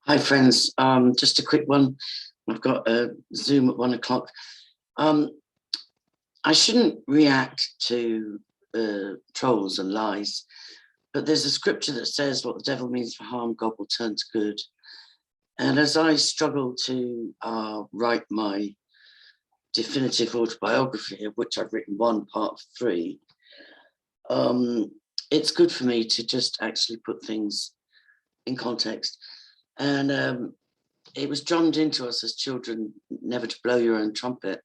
Hi friends, just a quick one. I've got a Zoom at 1 o'clock. Um, I shouldn't react to trolls and lies, but there's a scripture that says what the devil means for harm, God will turn to good. And as I struggle to write my definitive autobiography, of which I've written one part of three, it's good for me to just actually put things in context. And it was drummed into us as children, never to blow your own trumpet.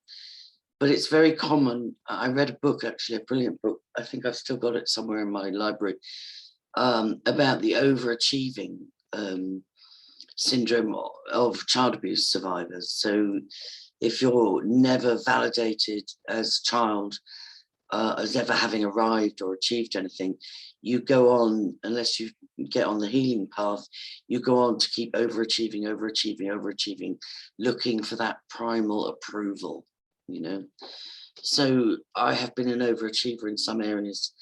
But it's very common. I read a book, actually, a brilliant book. I think I've still got it somewhere in my library, about the overachieving syndrome of child abuse survivors. So if you're never validated as a child, as ever having arrived or achieved anything, you go on, unless you get on the healing path, you go on to keep overachieving, looking for that primal approval, you know. So I have been an overachiever in some areas,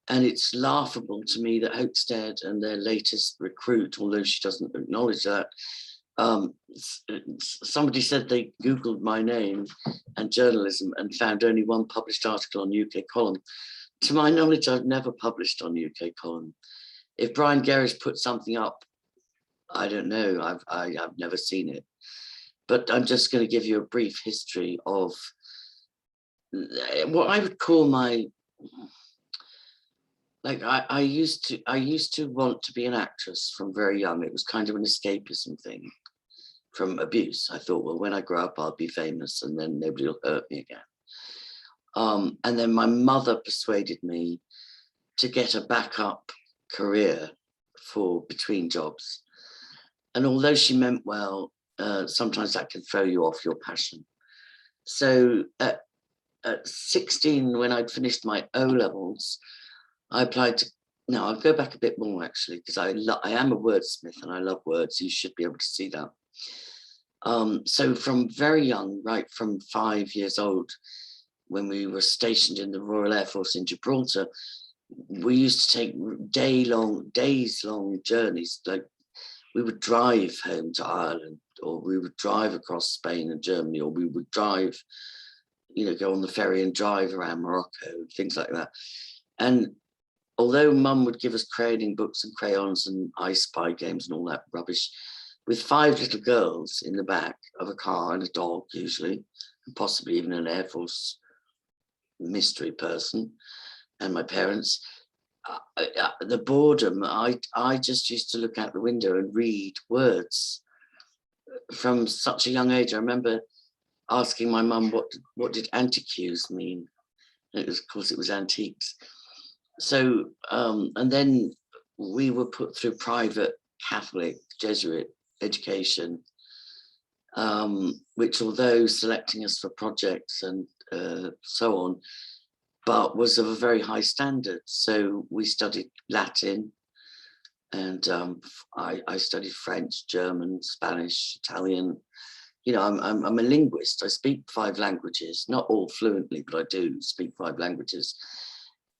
and it's laughable to me that Hopestead and their latest recruit, although she doesn't acknowledge that, somebody said they Googled my name and journalism and found only one published article on UK Column. To my knowledge, I've never published on UK Column. If Brian Gerrish put something up, I don't know, I've never seen it. But I'm just going to give you a brief history of what I would call my, like I used to want to be an actress from very young. It was kind of an escapism thing from abuse. I thought, well, when I grow up, I'll be famous and then nobody will hurt me again. And then my mother persuaded me to get a backup career for between jobs. And although she meant well, sometimes that can throw you off your passion. So at 16, when I'd finished my O-levels, I applied to, no, I'll go back a bit more actually, because I am a wordsmith and I love words. You should be able to see that. So from very young, right from 5 years old, when we were stationed in the Royal Air Force in Gibraltar, we used to take days-long journeys. Like we would drive home to Ireland, or we would drive across Spain and Germany, or we would drive, you know, go on the ferry and drive around Morocco, things like that. And although Mum would give us crayoning books and crayons and I Spy games and all that rubbish, with 5 little girls in the back of a car and a dog usually, and possibly even an Air Force mystery person, and my parents, the boredom, I just used to look out the window and read words from such a young age. I remember asking my mum what did antiques mean. It was, of course, it was antiques. So, and then we were put through private Catholic Jesuit education, which, although selecting us for projects and so on, but was of a very high standard. So we studied Latin, and I studied French, German, Spanish, Italian. You know, I'm a linguist. I speak 5 languages, not all fluently, but I do speak 5 languages.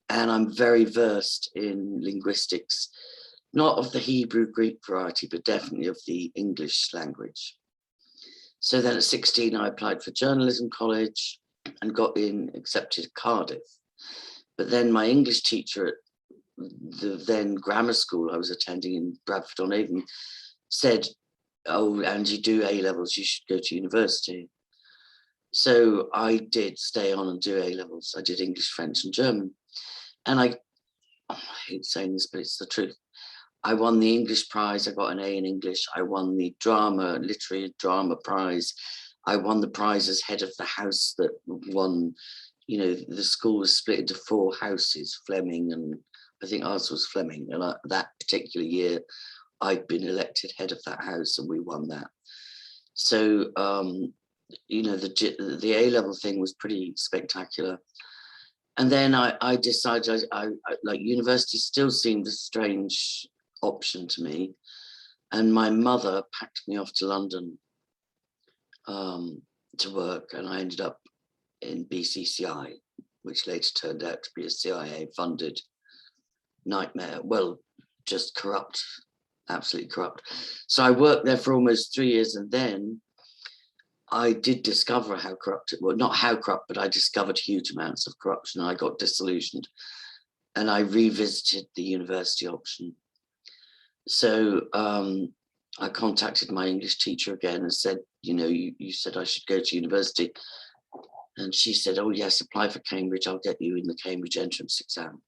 And I'm very versed in linguistics, not of the Hebrew Greek variety, but definitely of the English language. So then at 16, I applied for journalism college and got accepted at Cardiff. But then my English teacher at the then grammar school I was attending in Bradford-on-Avon said, "Oh, Angie, do A-levels, you should go to university." So I did stay on and do A-levels. I did English, French and German. And I hate saying this, but it's the truth. I won the English prize. I got an A in English. I won the literary drama prize. I won the prize as head of the house that won, you know, the school was split into 4 houses, Fleming, and I think ours was Fleming. And that particular year, I'd been elected head of that house and we won that. So, you know, the A-level thing was pretty spectacular. And then I decided I like university still seemed a strange option to me. And my mother packed me off to London to work, and I ended up in BCCI, which later turned out to be a CIA funded nightmare. Well, just corrupt absolutely corrupt. So I worked there for almost 3 years, and then I did discover how corrupt it was. Not how corrupt, but I discovered huge amounts of corruption. I got disillusioned, and I revisited the university option. So I contacted my English teacher again and said, you know, you said I should go to university. And she said, oh yes, apply for Cambridge. I'll get you in the Cambridge entrance exam.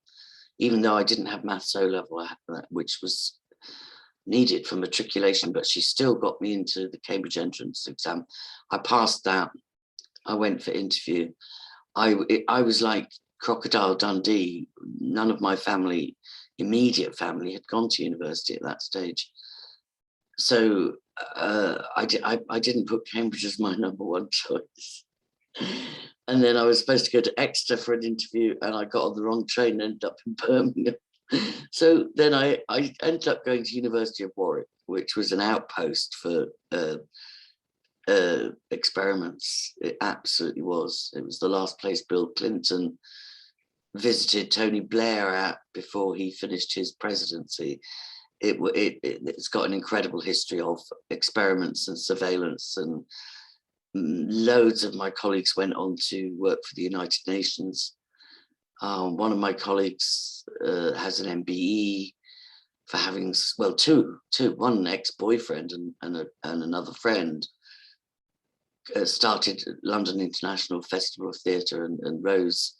Even though I didn't have maths O level, which was needed for matriculation, but she still got me into the Cambridge entrance exam. I passed that. I went for interview. I was like Crocodile Dundee. None of my family, immediate family, had gone to university at that stage. So I didn't put Cambridge as my #1 choice. And then I was supposed to go to Exeter for an interview, and I got on the wrong train and ended up in Birmingham. So then I ended up going to University of Warwick, which was an outpost for experiments. It absolutely was. It was the last place Bill Clinton visited Tony Blair at before he finished his presidency. It's got an incredible history of experiments and surveillance, and loads of my colleagues went on to work for the United Nations. One of my colleagues has an MBE for having, well, two, one ex-boyfriend and another friend started London International Festival of Theatre, and Rose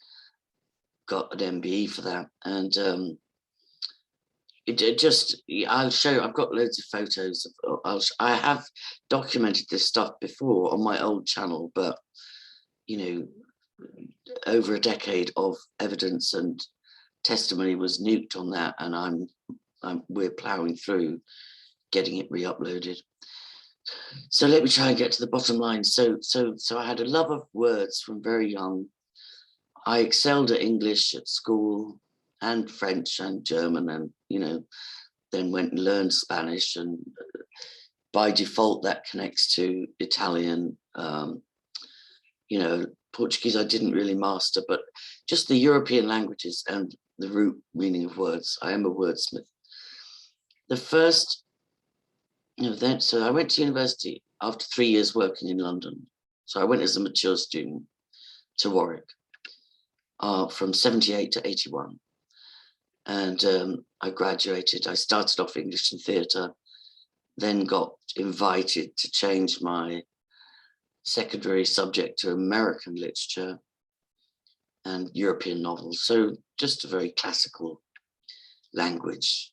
got an MBE for that. And it just, I'll show, I've got loads of photos. I have documented this stuff before on my old channel, but, you know, over a decade of evidence and testimony was nuked on that, and we're ploughing through getting it re-uploaded. So let me try and get to the bottom line. So I had a love of words from very young. I excelled at English at school, and French and German, and, you know, then went and learned Spanish, and by default that connects to Italian. You know, Portuguese I didn't really master, but just the European languages and the root meaning of words. I am a wordsmith. The first, you know, then, so I went to university after 3 years working in London. So I went as a mature student to Warwick from 78 to 81. And I graduated. I started off English and theatre, then got invited to change my secondary subject to American literature and European novels. So just a very classical language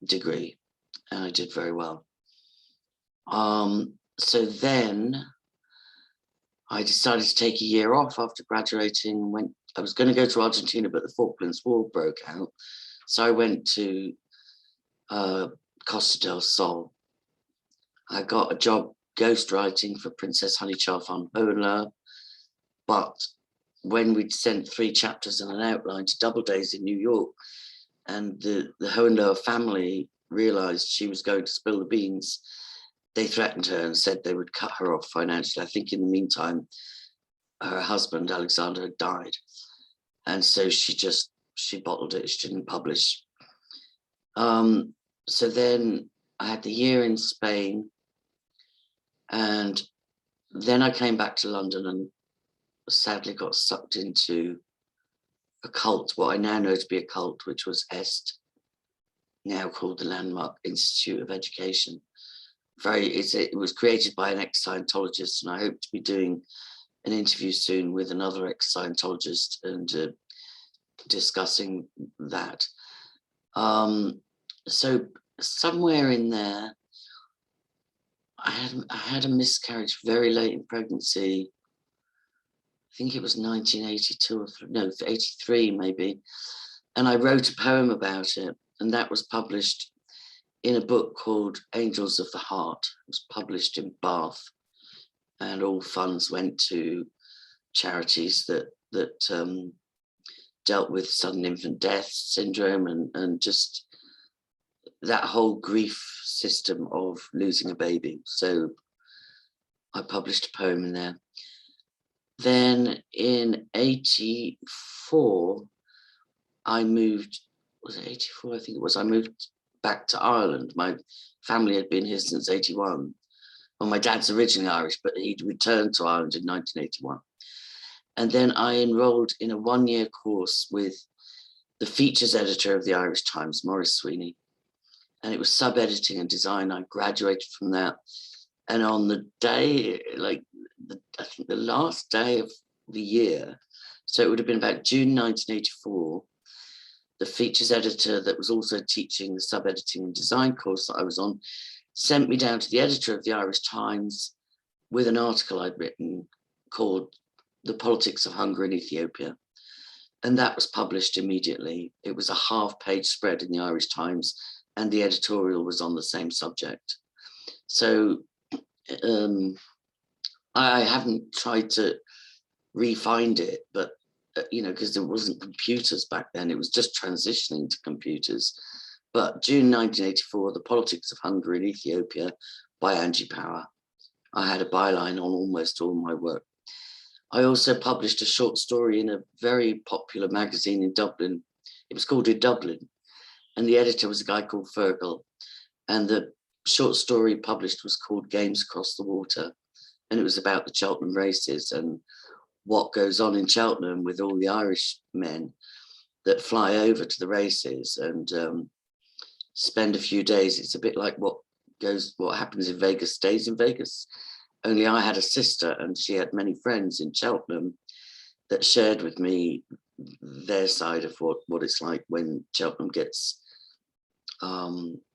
degree, and I did very well. So then I decided to take a year off after graduating. I was going to go to Argentina, but the Falklands War broke out. So I went to Costa del Sol. I got a job ghostwriting for Princess Honeychar van Hohenlohe, but when we'd sent 3 chapters and an outline to Doubledays in New York, and the Hohenlohe family realized she was going to spill the beans, they threatened her and said they would cut her off financially. I think in the meantime, her husband, Alexander, had died. And so she bottled it, she didn't publish. So then I had the year in Spain, and then I came back to London and sadly got sucked into a cult, what I now know to be a cult, which was EST, now called the Landmark Institute of Education. It was created by an ex-Scientologist, and I hope to be doing an interview soon with another ex-Scientologist and discussing that. So somewhere in there, I had a miscarriage very late in pregnancy. I think it was 1982 or no, 83 maybe. And I wrote a poem about it, and that was published in a book called Angels of the Heart. It was published in Bath, and all funds went to charities that dealt with sudden infant death syndrome and just that whole grief system of losing a baby. So I published a poem in there. Then in 84, I moved, was it 84? I think it was. I moved back to Ireland. My family had been here since 81. Well, my dad's originally Irish, but he'd returned to Ireland in 1981. And then I enrolled in a one-year course with the features editor of the Irish Times, Maurice Sweeney. And it was sub-editing and design. I graduated from that. And on the day, like, I think the last day of the year, so it would have been about June 1984, the features editor that was also teaching the sub-editing and design course that I was on sent me down to the editor of the Irish Times with an article I'd written called The Politics of Hunger in Ethiopia. And that was published immediately. It was a half-page spread in the Irish Times, and the editorial was on the same subject. So I haven't tried to re-find it, but you know, because there wasn't computers back then, it was just transitioning to computers. But June 1984, The Politics of Hunger in Ethiopia by Angie Power. I had a byline on almost all my work. I also published a short story in a very popular magazine in Dublin. It was called In Dublin, and the editor was a guy called Fergal. And the short story published was called Games Across the Water. And it was about the Cheltenham races and what goes on in Cheltenham with all the Irish men that fly over to the races and spend a few days. It's a bit like what happens in Vegas stays in Vegas. Only I had a sister and she had many friends in Cheltenham that shared with me their side of what it's like when Cheltenham gets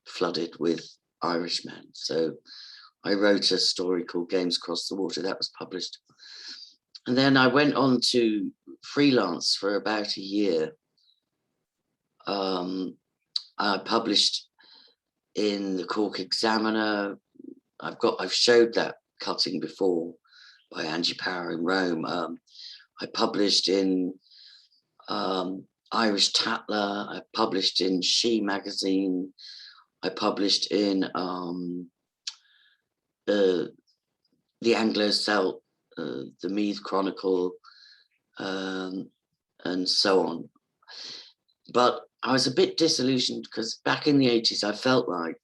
flooded with Irishmen. So I wrote a story called Games Across the Water that was published. And then I went on to freelance for about a year. I published in the Cork Examiner. I've showed that cutting before by Angie Power in Rome. I published in Irish Tatler. I published in She magazine. I published in the Anglo-Celt, the Meath Chronicle, and so on. But I was a bit disillusioned because back in the 80s, I felt like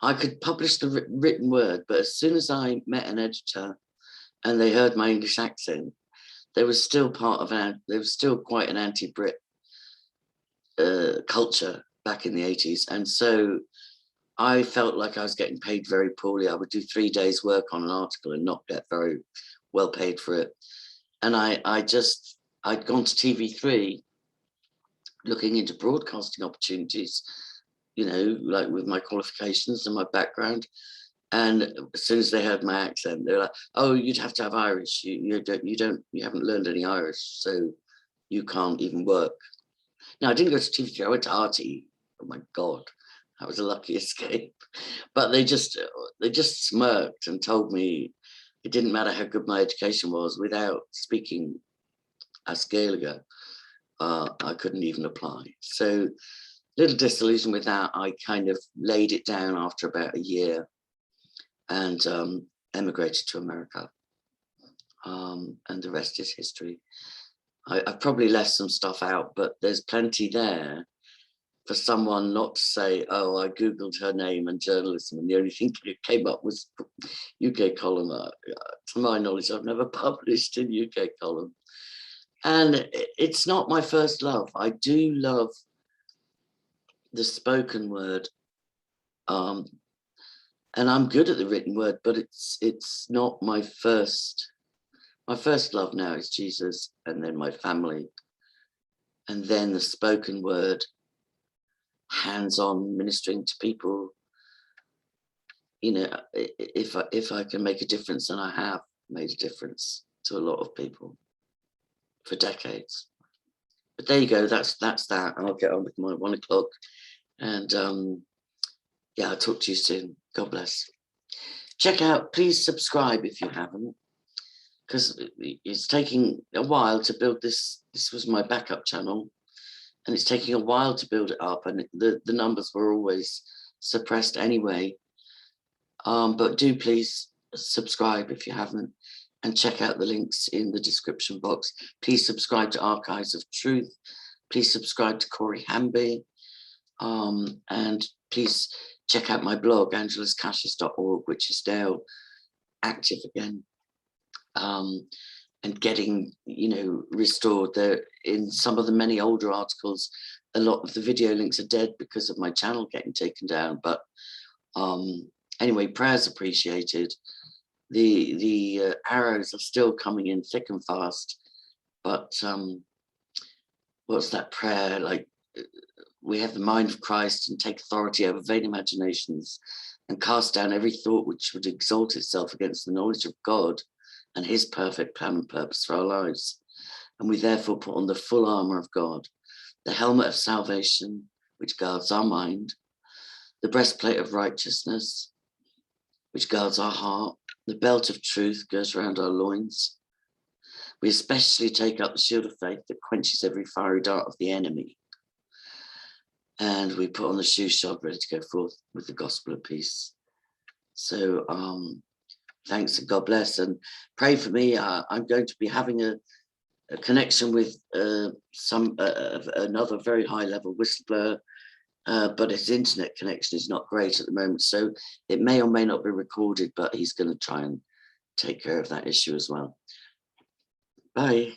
I could publish the written word, but as soon as I met an editor and they heard my English accent, there was still there was still quite an anti-Brit culture back in the 80s. And so I felt like I was getting paid very poorly. I would do 3 days work on an article and not get very well paid for it. And I'd gone to TV3 looking into broadcasting opportunities, you know, like with my qualifications and my background. And as soon as they heard my accent, they were like, "Oh, you'd have to have Irish. You haven't learned any Irish, so you can't even work." Now, I didn't go to TV3. I went to RT. Oh my God, that was a lucky escape. But they just smirked and told me it didn't matter how good my education was. Without speaking as Gaeilge, I couldn't even apply. So, little disillusion with that. I kind of laid it down after about a year and emigrated to America. And the rest is history. I've probably left some stuff out, but there's plenty there for someone not to say, "Oh, I Googled her name and journalism, and the only thing that came up was UK column." To my knowledge, I've never published in UK column. And it's not my first love. I do love the spoken word. And I'm good at the written word, but it's not my first. My first love now is Jesus, and then my family, and then the spoken word, hands-on ministering to people. You know, if I can make a difference, and I have made a difference to a lot of people for decades. But there you go. That's that. I'll get on with my 1 o'clock, and yeah, I'll talk to you soon. God bless. Check out. Please subscribe if you haven't, because it's taking a while to build this. This was my backup channel, and it's taking a while to build it up, and the numbers were always suppressed anyway. But do please subscribe if you haven't, and check out the links in the description box. Please subscribe to Archives of Truth. Please subscribe to Corey Hamby. And please check out my blog, angeluscassius.org, which is now active again. And getting, restored. There in some of the many older articles, a lot of the video links are dead because of my channel getting taken down. But anyway, prayers appreciated. The arrows are still coming in thick and fast. But what's that prayer like? We have the mind of Christ and take authority over vain imaginations and cast down every thought which would exalt itself against the knowledge of God and his perfect plan and purpose for our lives. And we therefore put on the full armour of God, the helmet of salvation, which guards our mind, the breastplate of righteousness, which guards our heart, the belt of truth goes around our loins. We especially take up the shield of faith that quenches every fiery dart of the enemy. And we put on the shoe shod, ready to go forth with the gospel of peace. So thanks and God bless, and pray for me. I'm going to be having a connection with another very high level whistleblower, but his internet connection is not great at the moment. So it may or may not be recorded, but he's going to try and take care of that issue as well. Bye.